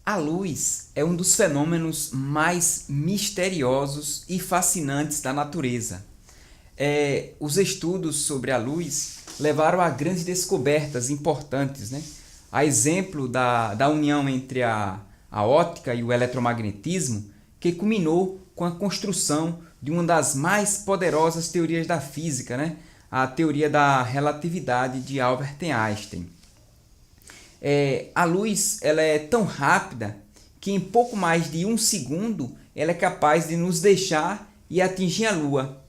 A luz é um dos fenômenos mais misteriosos e fascinantes da natureza. Os estudos sobre a luz levaram a grandes descobertas importantes, né? A exemplo da união entre a óptica e o eletromagnetismo, que culminou com a construção de uma das mais poderosas teorias da física, né? A teoria da relatividade de Albert Einstein. A luz ela é tão rápida que em pouco mais de um segundo ela é capaz de nos deixar e atingir a Lua.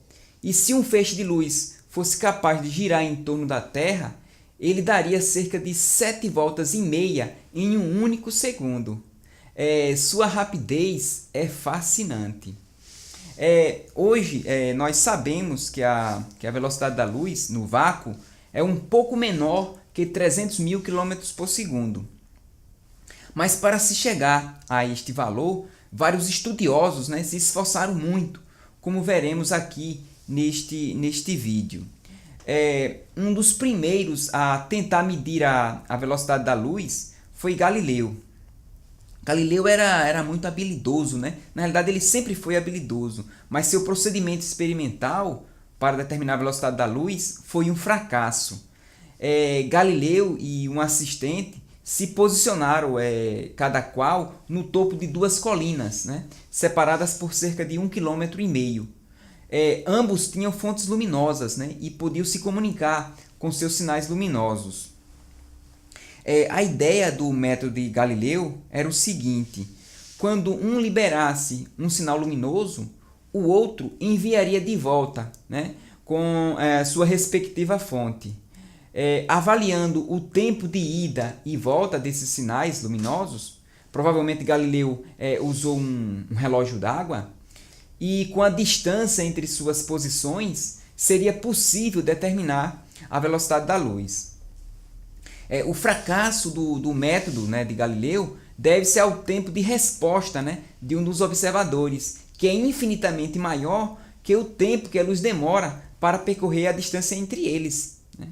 E se um feixe de luz fosse capaz de girar em torno da Terra, ele daria cerca de 7 voltas e meia em um único segundo. Sua rapidez é fascinante. Hoje nós sabemos que a velocidade da luz no vácuo é um pouco menor que 300 mil km por segundo. Mas para se chegar a este valor, vários estudiosos, né, se esforçaram muito, como veremos aqui neste vídeo. Um dos primeiros a tentar medir a velocidade da luz foi Galileu. Galileu era muito habilidoso, né? Na realidade, ele sempre foi habilidoso, mas seu procedimento experimental para determinar a velocidade da luz foi um fracasso. Galileu e um assistente se posicionaram, cada qual, no topo de duas colinas, né? Separadas por cerca de 1,5 km. Ambos tinham fontes luminosas, né? E podiam se comunicar com seus sinais luminosos. A ideia do método de Galileu era o seguinte: quando um liberasse um sinal luminoso, o outro enviaria de volta, né, com sua respectiva fonte. Avaliando o tempo de ida e volta desses sinais luminosos, provavelmente Galileu usou um relógio d'água, e com a distância entre suas posições, seria possível determinar a velocidade da luz. O fracasso do método, né, de Galileu deve-se ao tempo de resposta, né, de um dos observadores, que é infinitamente maior que o tempo que a luz demora para percorrer a distância entre eles, né?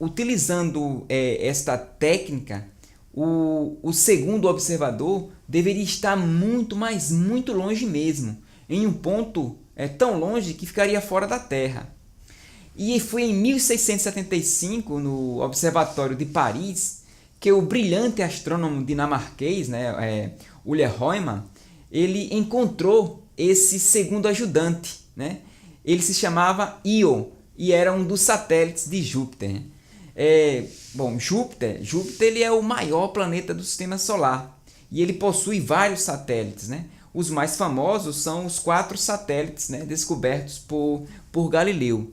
Utilizando esta técnica, o segundo observador deveria estar muito, mas muito longe mesmo, em um ponto tão longe que ficaria fora da Terra. E foi em 1675, no Observatório de Paris, que o brilhante astrônomo dinamarquês, né, Euler Reumann, ele encontrou esse segundo ajudante, né? Ele se chamava Io e era um dos satélites de Júpiter. Júpiter ele é o maior planeta do Sistema Solar e ele possui vários satélites, né? Os mais famosos são os 4 satélites, né, descobertos por Galileu.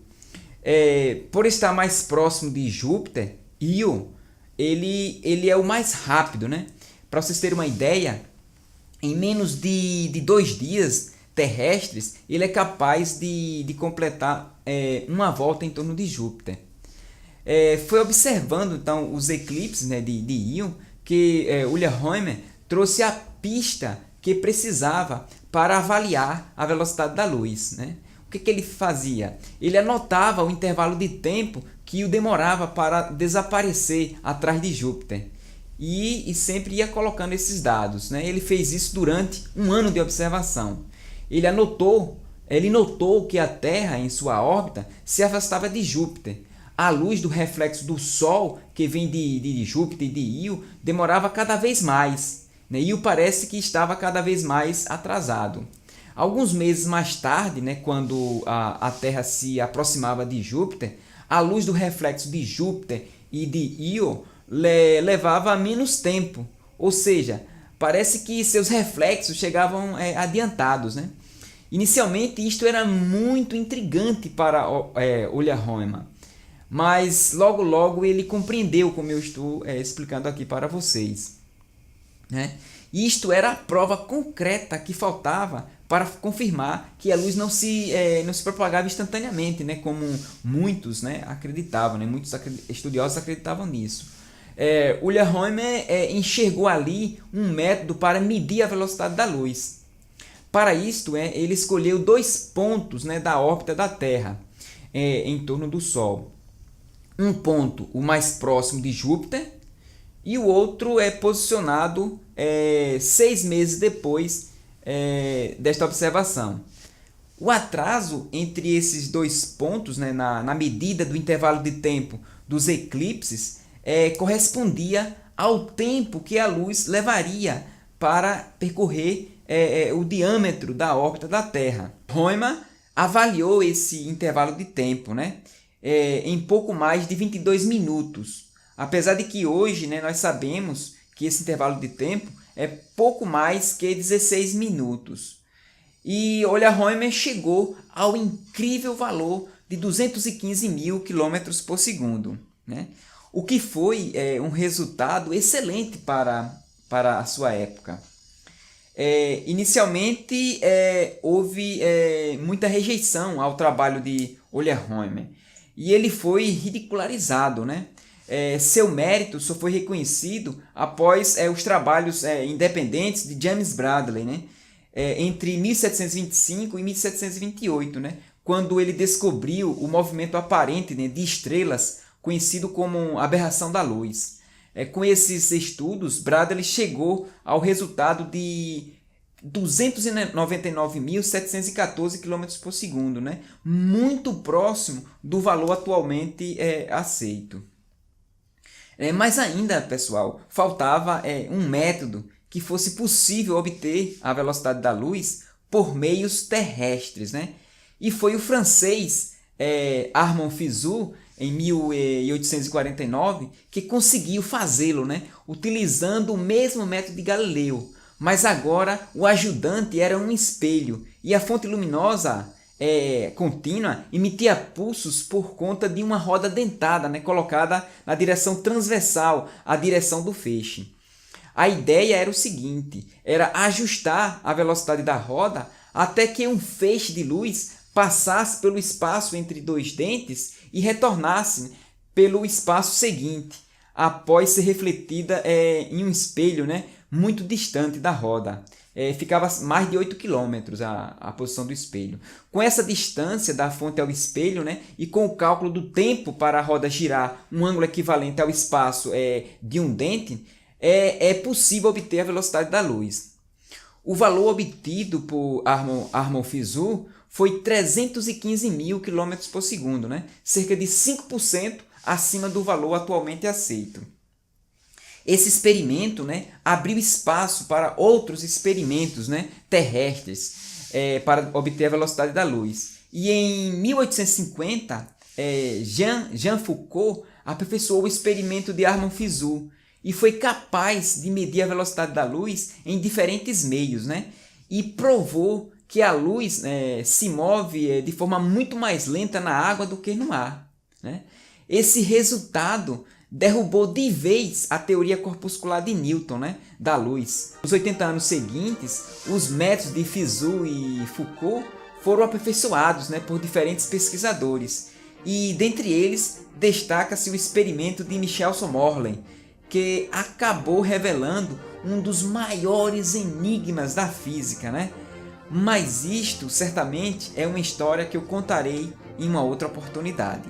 Por estar mais próximo de Júpiter, Io ele é o mais rápido, né? Para vocês terem uma ideia, em menos de 2 dias terrestres, ele é capaz de completar uma volta em torno de Júpiter. Foi observando então os eclipses, né, de Io que Euler Reumann trouxe a pista que precisava para avaliar a velocidade da luz, né? O que ele fazia? Ele anotava o intervalo de tempo que Io demorava para desaparecer atrás de Júpiter. E sempre ia colocando esses dados, né? Ele fez isso durante um ano de observação. Ele notou que a Terra, em sua órbita, se afastava de Júpiter. A luz do reflexo do Sol, que vem de Júpiter e de Io, demorava cada vez mais, né? Io parece que estava cada vez mais atrasado. Alguns meses mais tarde, né, quando a Terra se aproximava de Júpiter, a luz do reflexo de Júpiter e de Io levava menos tempo. Ou seja, parece que seus reflexos chegavam adiantados, né? Inicialmente, isto era muito intrigante para Euler Reumann, mas logo ele compreendeu, como eu estou explicando aqui para vocês, né? Isto era a prova concreta que faltava para confirmar que a luz não se propagava instantaneamente, né? Como muitos, né, acreditavam, né? Muitos estudiosos acreditavam nisso. Euler Reumann enxergou ali um método para medir a velocidade da luz. Para isto, ele escolheu 2 pontos, né, da órbita da Terra em torno do Sol. Um ponto, o mais próximo de Júpiter, e o outro é posicionado 6 meses depois desta observação. O atraso entre esses dois pontos, né, na medida do intervalo de tempo dos eclipses, correspondia ao tempo que a luz levaria para percorrer o diâmetro da órbita da Terra. Reumann avaliou esse intervalo de tempo, né, em pouco mais de 22 minutos. Apesar de que hoje, né, nós sabemos que esse intervalo de tempo é pouco mais que 16 minutos. E Euler-Reumann chegou ao incrível valor de 215 mil km por segundo, né? O que foi um resultado excelente para a sua época. Inicialmente houve muita rejeição ao trabalho de Euler-Reumann e ele foi ridicularizado, né? Seu mérito só foi reconhecido após os trabalhos independentes de James Bradley, né? Entre 1725 e 1728, né? Quando ele descobriu o movimento aparente, né, de estrelas, conhecido como aberração da luz. Com esses estudos, Bradley chegou ao resultado de 299.714 km por segundo, né? Muito próximo do valor atualmente aceito. Mas ainda, pessoal, faltava um método que fosse possível obter a velocidade da luz por meios terrestres, né? E foi o francês Armand Fizeau, em 1849, que conseguiu fazê-lo, né? Utilizando o mesmo método de Galileu. Mas agora o ajudante era um espelho e a fonte luminosa contínua emitia pulsos por conta de uma roda dentada, né, colocada na direção transversal à direção do feixe. A ideia era o seguinte, era ajustar a velocidade da roda até que um feixe de luz passasse pelo espaço entre dois dentes e retornasse pelo espaço seguinte, após ser refletida em um espelho, né, muito distante da roda. Ficava mais de 8 km a posição do espelho. Com essa distância da fonte ao espelho, né, e com o cálculo do tempo para a roda girar um ângulo equivalente ao espaço de um dente, é possível obter a velocidade da luz. O valor obtido por Armand Fizeau foi 315 mil km por segundo, né, cerca de 5% acima do valor atualmente aceito. Esse experimento, né, abriu espaço para outros experimentos, né, terrestres para obter a velocidade da luz. E em 1850, Jean Foucault aperfeiçoou o experimento de Armand Fizeau e foi capaz de medir a velocidade da luz em diferentes meios, né, e provou que a luz se move de forma muito mais lenta na água do que no ar, né? Esse resultado derrubou de vez a teoria corpuscular de Newton, né, da luz. Nos 80 anos seguintes, os métodos de Fizeau e Foucault foram aperfeiçoados, né, por diferentes pesquisadores. E dentre eles, destaca-se o experimento de Michelson-Morley, que acabou revelando um dos maiores enigmas da física, né? Mas isto, certamente, é uma história que eu contarei em uma outra oportunidade.